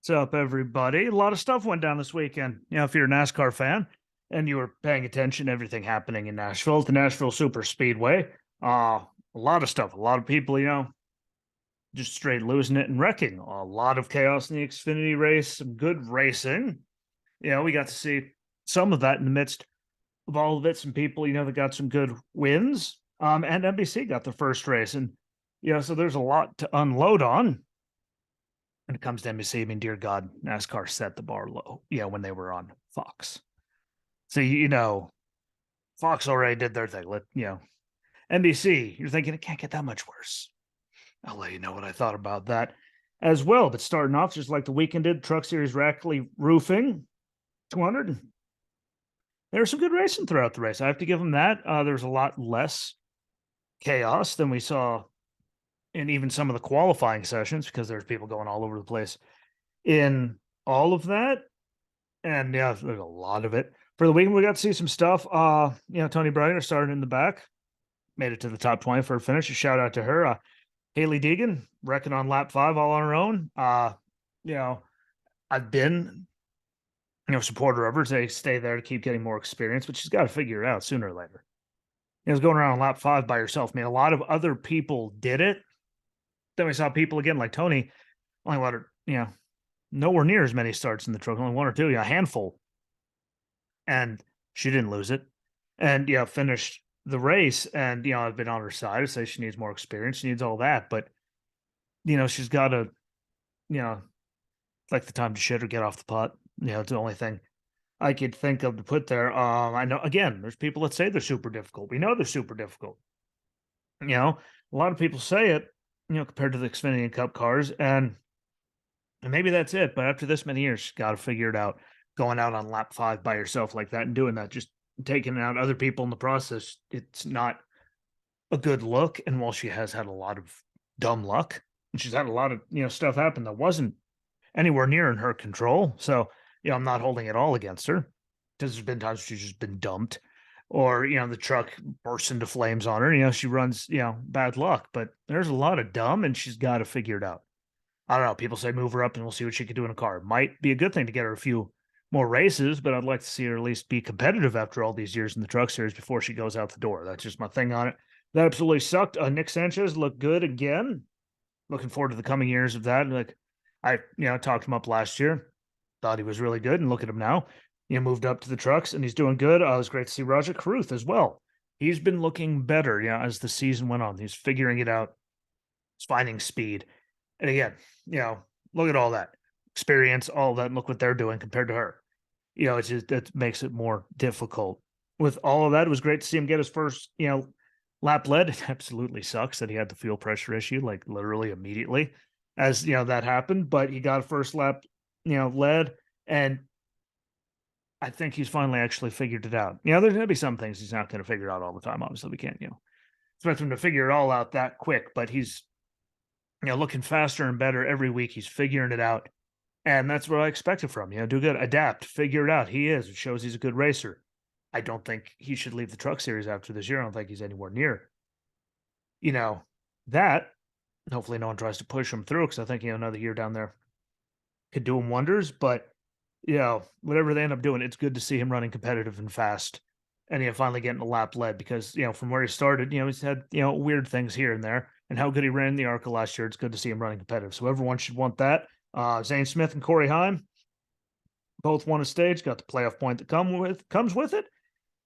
What's up, everybody? A lot of stuff went down this weekend. If you're a NASCAR fan and you were paying attention to everything happening in Nashville, the Nashville Super Speedway, a lot of stuff. A lot of people, just straight losing it and wrecking. A lot of chaos in the Xfinity race, some good racing. We got to see some of that in the midst of all of it. Some people, that got some good wins. And NBC got the first race. And, so there's a lot to unload on when it comes to NBC. I mean, dear God, NASCAR set the bar low, when they were on Fox. So, Fox already did their thing. NBC, you're thinking it can't get that much worse. I'll let you know what I thought about that as well. But starting off, just like the weekend did, Truck Series Rackley Roofing 200. There was some good racing throughout the race. I have to give them that. There's a lot less chaos than we saw in even some of the qualifying sessions because there's people going all over the place in all of that. And yeah, there's a lot of it. For the weekend, we got to see some stuff. Tony Bryner started in the back, made it to the top 20 for a finish. A shout out to her. Haley Deegan wrecking on lap 5 all on her own. I've been, supporter of her to stay there to keep getting more experience, but she's got to figure it out sooner or later. It was going around on lap 5 by herself. I mean, a lot of other people did it. Then we saw people again like Tony, only nowhere near as many starts in the truck, only one or two, a handful. And she didn't lose it. And finished the race. And I've been on her side to say she needs more experience, she needs all that. But she's got to, like the time to shit or get off the pot. It's the only thing I could think of to put there. I know again, there's people that say they're super difficult. We know they're super difficult. A lot of people say it, compared to the Xfinity and Cup cars, and maybe that's it. But after this many years, she's got to figure it out. Going out on lap 5 by herself like that and doing that, just taking out other people in the process, it's not a good look. And while she has had a lot of dumb luck, and she's had a lot of stuff happen that wasn't anywhere near in her control. So I'm not holding it all against her because there's been times she's just been dumped, or the truck bursts into flames on her. She runs bad luck, but there's a lot of dumb, and she's got to figure it out. I don't know. People say move her up, and we'll see what she can do in a car. It might be a good thing to get her a few more races, but I'd like to see her at least be competitive after all these years in the Truck Series before she goes out the door. That's just my thing on it. That absolutely sucked. Nick Sanchez looked good again. Looking forward to the coming years of that. Like I, talked him up last year. Thought he was really good, and look at him now. Moved up to the trucks, and he's doing good. It was great to see Roger Carruth as well. He's been looking better, as the season went on. He's figuring it out. He's finding speed. And again, look at all that experience, all that, and look what they're doing compared to her. It's just that makes it more difficult. With all of that, it was great to see him get his first, lap lead. It absolutely sucks that he had the fuel pressure issue, like literally immediately as that happened, but he got a first lap, lead, and I think he's finally actually figured it out. There's gonna be some things he's not gonna figure out all the time. Obviously, we can't, expect him to figure it all out that quick, but he's looking faster and better every week. He's figuring it out. And that's what I expected from him. Do good, adapt, figure it out. He is. It shows he's a good racer. I don't think he should leave the Truck Series after this year. I don't think he's anywhere near, that. Hopefully no one tries to push him through because I think, another year down there could do him wonders. But, whatever they end up doing, it's good to see him running competitive and fast and, finally getting a lap led because, from where he started, he's had, weird things here and there. And how good he ran in the ARCA last year, it's good to see him running competitive. So everyone should want that. Zane Smith and Corey Heim both won a stage, got the playoff point that comes with it.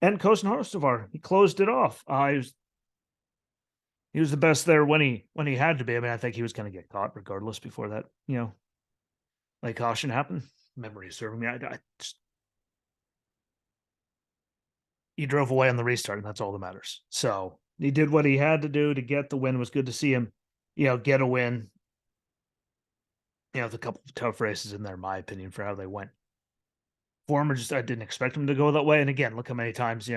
And Kosen Hostovar, he closed it off. He was the best there when he had to be. I mean, I think he was going to get caught regardless before that, like caution happened. Memory is serving me. He drove away on the restart, and that's all that matters. So he did what he had to do to get the win. It was good to see him, get a win. With a couple of tough races in there, in my opinion, for how they went. Former, I didn't expect him to go that way. And again, look how many times,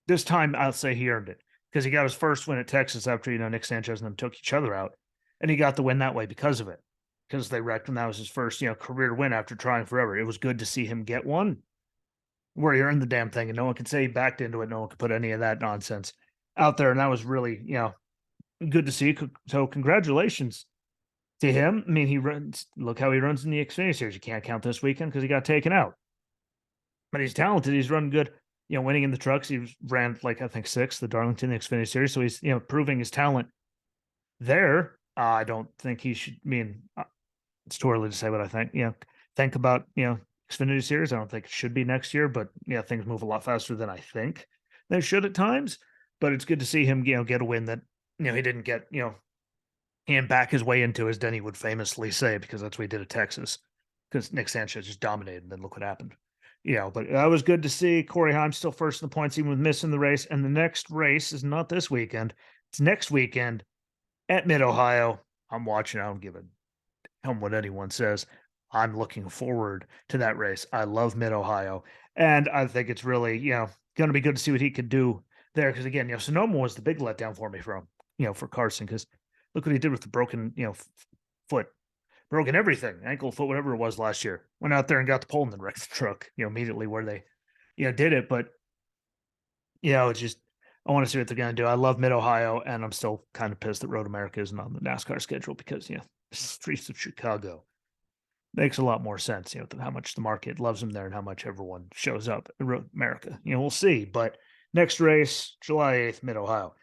this time I'll say he earned it because he got his first win at Texas after, Nick Sanchez and them took each other out. And he got the win that way because of it, because they wrecked and that was his first, career win after trying forever. It was good to see him get one where he earned the damn thing and no one could say he backed into it. No one could put any of that nonsense out there. And that was really, good to see. So congratulations To him, I mean, he runs. Look how he runs in the Xfinity series. You can't count this weekend because he got taken out. But he's talented. He's running good. Winning in the trucks. Ran like I think sixth, the Darlington Xfinity series. So he's proving his talent there. I don't think he should. I mean, it's too early to say what I think. Think about Xfinity series. I don't think it should be next year, but things move a lot faster than I think they should at times. But it's good to see him get a win that he didn't get and back his way into, as Denny would famously say, because that's what he did at Texas. Because Nick Sanchez just dominated, and then look what happened. But that was good to see. Corey Heim still first in the points, even with missing the race. And the next race is not this weekend; it's next weekend at Mid Ohio. I'm watching. I don't give a damn what anyone says. I'm looking forward to that race. I love Mid Ohio, and I think it's really going to be good to see what he could do there. Because again, Sonoma was the big letdown for me from for Carson, because look what he did with the broken foot, broken everything, ankle, foot, whatever it was last year. Went out there and got the pole and then wrecked the truck immediately where they did it. But it's just I want to see what they're going to do. I love Mid Ohio, and I'm still kind of pissed that Road America isn't on the NASCAR schedule because streets of Chicago makes a lot more sense, how much the market loves them there and how much everyone shows up in Road America. We'll see. But next race, July 8th, Mid Ohio.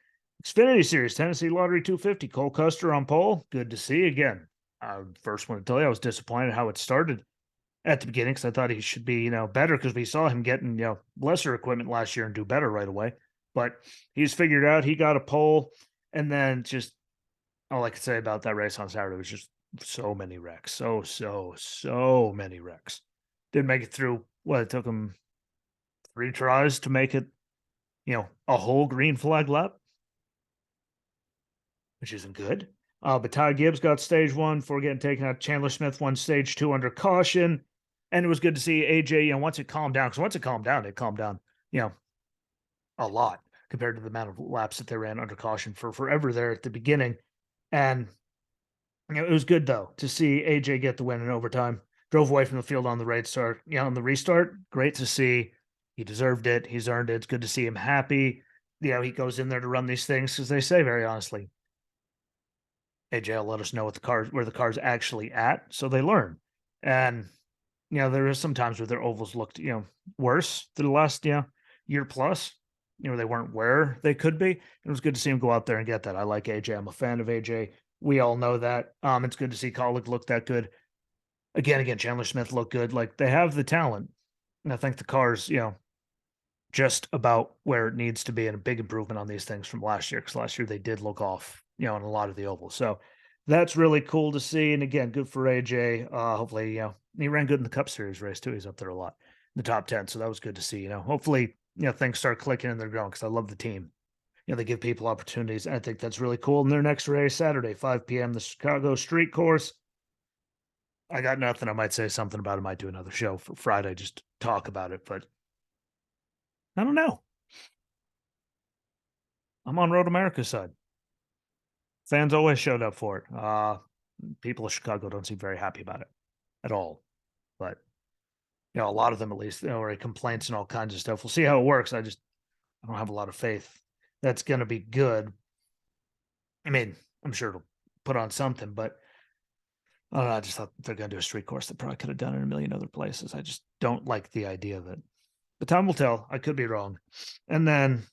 Xfinity Series, Tennessee Lottery 250, Cole Custer on pole. Good to see again. I first want to tell you, I was disappointed how it started at the beginning because I thought he should be, better because we saw him getting, lesser equipment last year and do better right away. But he's figured out he got a pole. And then just all I could say about that race on Saturday was just so many wrecks. So many wrecks. Didn't make it through. It took him 3 tries to make it, a whole green flag lap, which isn't good. But Ty Gibbs got stage one before getting taken out. Chandler Smith won stage two under caution. And it was good to see AJ, once it calmed down, because once it calmed down, a lot compared to the amount of laps that they ran under caution for forever there at the beginning. And it was good though to see AJ get the win in overtime. Drove away from the field on the right start. On the restart, great to see. He deserved it. He's earned it. It's good to see him happy. He goes in there to run these things because they say very honestly, AJ will let us know where the car's actually at, so they learn. And there is some times where their ovals looked worse than the last year plus. They weren't where they could be. It was good to see him go out there and get that. I like AJ. I'm a fan of AJ. We all know that. It's good to see Colleague look that good. Again, Chandler Smith looked good. Like they have the talent. And I think the car's, just about where it needs to be, and a big improvement on these things from last year. Because last year they did look off, in a lot of the ovals. So that's really cool to see. And again, good for AJ. Hopefully, he ran good in the Cup Series race too. He's up there a lot in the top 10. So that was good to see. Hopefully, things start clicking and they're going because I love the team. They give people opportunities. I think that's really cool. And their next race, Saturday, 5 p.m., the Chicago Street Course. I got nothing. I might say something about it. I might do another show for Friday, just to talk about it. But I don't know. I'm on Road America's side. Fans always showed up for it. People of Chicago don't seem very happy about it at all. But, a lot of them at least, are complaints and all kinds of stuff. We'll see how it works. I don't have a lot of faith that's going to be good. I mean, I'm sure it'll put on something, but I don't know. I just thought they're going to do a street course. They probably could have done it in a million other places. I just don't like the idea of it. But time will tell. I could be wrong. And then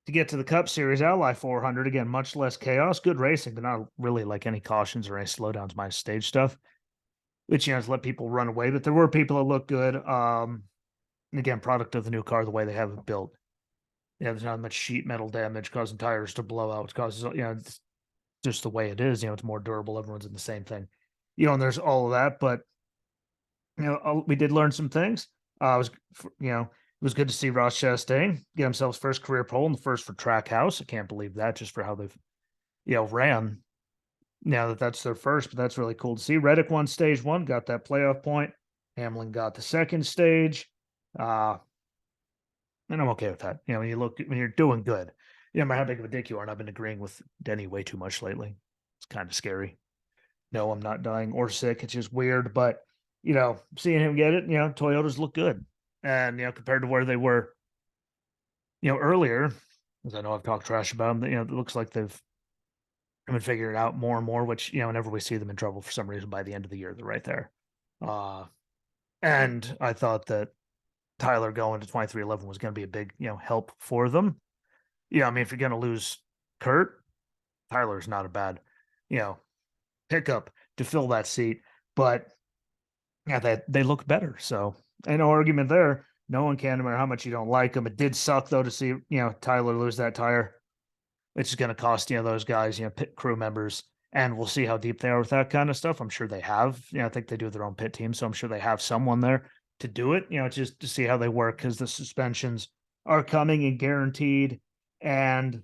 to get to the Cup Series, Ally 400, again, much less chaos. Good racing, but not really like any cautions or any slowdowns, my stage stuff, which, has let people run away. But there were people that look good. And again, product of the new car, the way they have it built. There's not much sheet metal damage causing tires to blow out, which causes, it's just the way it is. It's more durable. Everyone's in the same thing, and there's all of that. But, we did learn some things. It was good to see Ross Chastain get himself his first career pole and the first for Trackhouse. I can't believe that just for how they've, ran. Now that's their first, but that's really cool to see. Reddick won stage one, got that playoff point. Hamlin got the second stage. And I'm okay with that. When you're doing good, no matter how big of a dick you are, and I've been agreeing with Denny way too much lately. It's kind of scary. No, I'm not dying or sick. It's just weird. But, seeing him get it, Toyotas look good. And, compared to where they were, earlier, as I know I've talked trash about them, it looks like they've and figure it out more and more, which, whenever we see them in trouble for some reason by the end of the year, they're right there. Uh, and I thought that Tyler going to 23-11 was going to be a big, help for them. Yeah, I mean, if you're going to lose Kurt, Tyler's not a bad, you know, pickup to fill that seat. But yeah, they look better. So, no argument there. No one can, no matter how much you don't like them. It did suck though to see, Tyler lose that tire. It's going to cost, those guys, pit crew members. And we'll see how deep they are with that kind of stuff. I'm sure they have. I think they do their own pit team. So I'm sure they have someone there to do it, just to see how they work because the suspensions are coming and guaranteed. And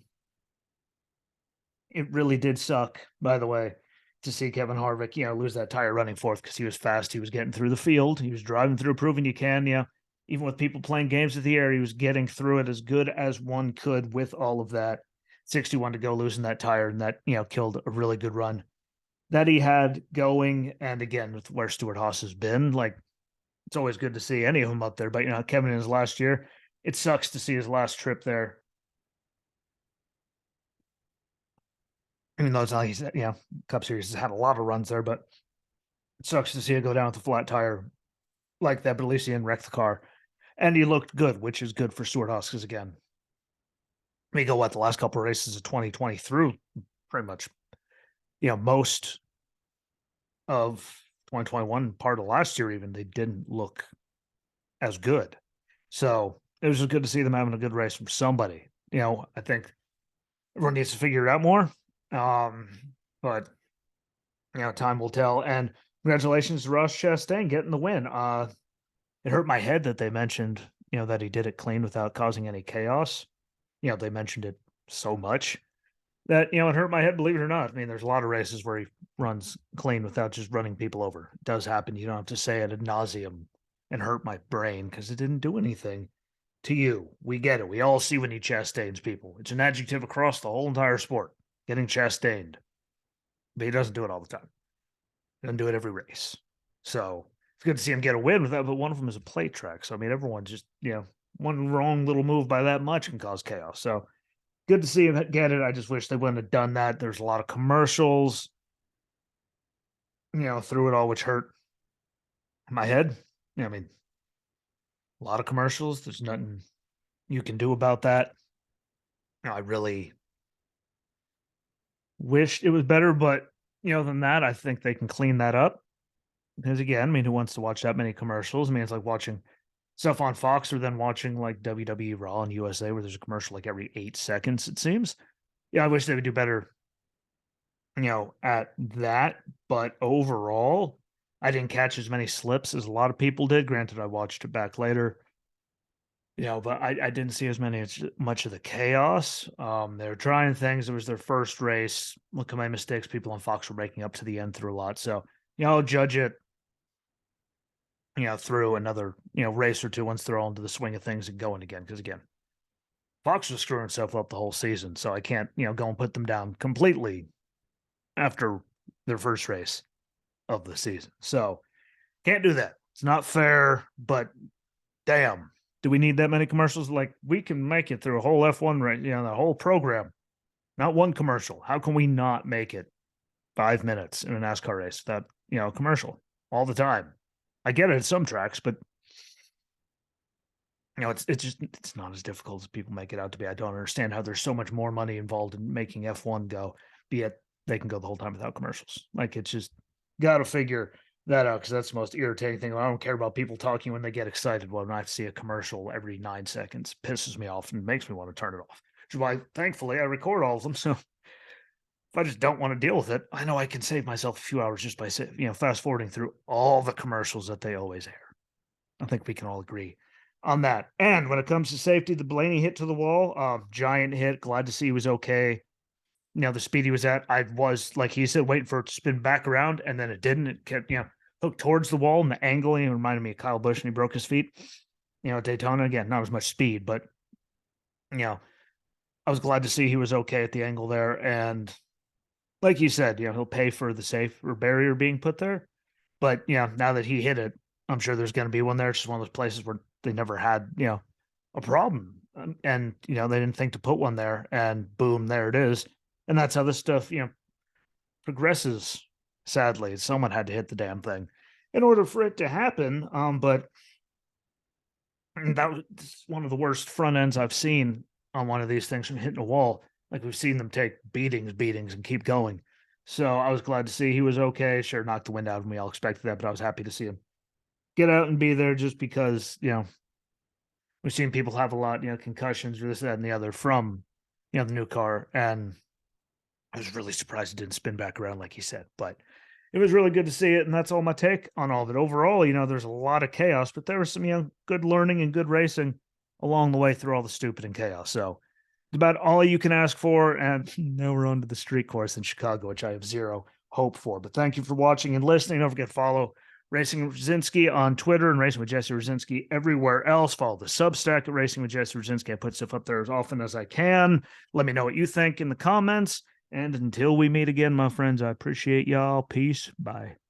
it really did suck, by the way, to see Kevin Harvick, lose that tire running fourth because he was fast. He was getting through the field. He was driving through, proving you can, even with people playing games with the air, he was getting through it as good as one could with all of that. 61 to go, losing that tire, and that, killed a really good run that he had going. And again, with where Stuart Haas has been, like, it's always good to see any of them up there. But, Kevin in his last year, it sucks to see his last trip there. Even though it's not like he's, Cup Series has had a lot of runs there, but it sucks to see it go down with a flat tire like that. But at least he didn't wreck the car. And he looked good, which is good for Stuart Haas because, again, we go the last couple of races of 2020 through pretty much, most of 2021, part of last year, even they didn't look as good. So it was just good to see them having a good race from somebody. I think everyone needs to figure it out more. But time will tell. And congratulations to Ross Chastain getting the win. It hurt my head that they mentioned, that he did it clean without causing any chaos. They mentioned it so much that, it hurt my head, believe it or not. I mean, there's a lot of races where he runs clean without just running people over. It does happen. You don't have to say it ad nauseum and hurt my brain because it didn't do anything to you. We get it. We all see when he chastains people. It's an adjective across the whole entire sport, getting chastained. But he doesn't do it all the time. He doesn't do it every race. So it's good to see him get a win with that, but one of them is a plate track. So, I mean, everyone just, one wrong little move by that much can cause chaos. So good to see him get it. I just wish they wouldn't have done that. There's a lot of commercials, through it all, which hurt my head. I mean, a lot of commercials. There's nothing you can do about that. I really wished it was better, but than that, I think they can clean that up. Because again, I mean, who wants to watch that many commercials? I mean, it's like watching stuff on Fox or then watching like WWE Raw and USA where there's a commercial like every 8 seconds, it seems. Yeah, I wish they would do better, at that. But overall, I didn't catch as many slips as a lot of people did. Granted, I watched it back later. But I didn't see as much of the chaos. They were trying things. It was their first race. Look at my mistakes. People on Fox were making up to the end through a lot. So, I'll judge it, through another, race or two once they're all into the swing of things and going again. Because again, Fox was screwing himself up the whole season. So I can't, go and put them down completely after their first race of the season. So can't do that. It's not fair, but damn. Do we need that many commercials? Like, we can make it through a whole F1, right? The whole program, not one commercial. How can we not make it 5 minutes in a NASCAR race without, a commercial all the time? I get it at some tracks, but it's not as difficult as people make it out to be. I don't understand how there's so much more money involved in making F1 go, be it they can go the whole time without commercials. Like, it's just got to figure that out because that's the most irritating thing. I don't care about people talking when they get excited. When I see a commercial every 9 seconds, pisses me off and makes me want to turn it off. Which is why, thankfully, I record all of them. So if I just don't want to deal with it, I know I can save myself a few hours just by fast forwarding through all the commercials that they always air. I think we can all agree on that. And when it comes to safety, the Blaney hit to the wall, giant hit. Glad to see he was okay. The speed he was at, I was, like he said, waiting for it to spin back around, and then it didn't. It kept, hooked towards the wall, and the angle, reminded me of Kyle Busch, and he broke his feet. At Daytona, again, not as much speed, but, I was glad to see he was okay at the angle there. And like you said, he'll pay for the safe or barrier being put there. But, now that he hit it, I'm sure there's going to be one there. It's just one of those places where they never had, a problem. And, they didn't think to put one there, and boom, there it is. And that's how this stuff, progresses. Sadly, someone had to hit the damn thing in order for it to happen. But that was one of the worst front ends I've seen on one of these things from hitting a wall. Like we've seen them take beatings, and keep going. So I was glad to see he was okay. Sure, knocked the wind out of him. We all expected that, but I was happy to see him get out and be there just because, we've seen people have a lot, concussions or this, that, and the other from, the new car. And I was really surprised it didn't spin back around like he said, but it was really good to see it. And that's all my take on all of it. Overall, there's a lot of chaos, but there was some, good learning and good racing along the way through all the stupid and chaos. So it's about all you can ask for. And now we're on to the street course in Chicago, which I have zero hope for. But thank you for watching and listening. Don't forget to follow Racing Rosinski on Twitter and Racing with Jesse Rosinski everywhere else. Follow the Substack at Racing with Jesse Rosinski. I put stuff up there as often as I can. Let me know what you think in the comments. And until we meet again, my friends, I appreciate y'all. Peace. Bye.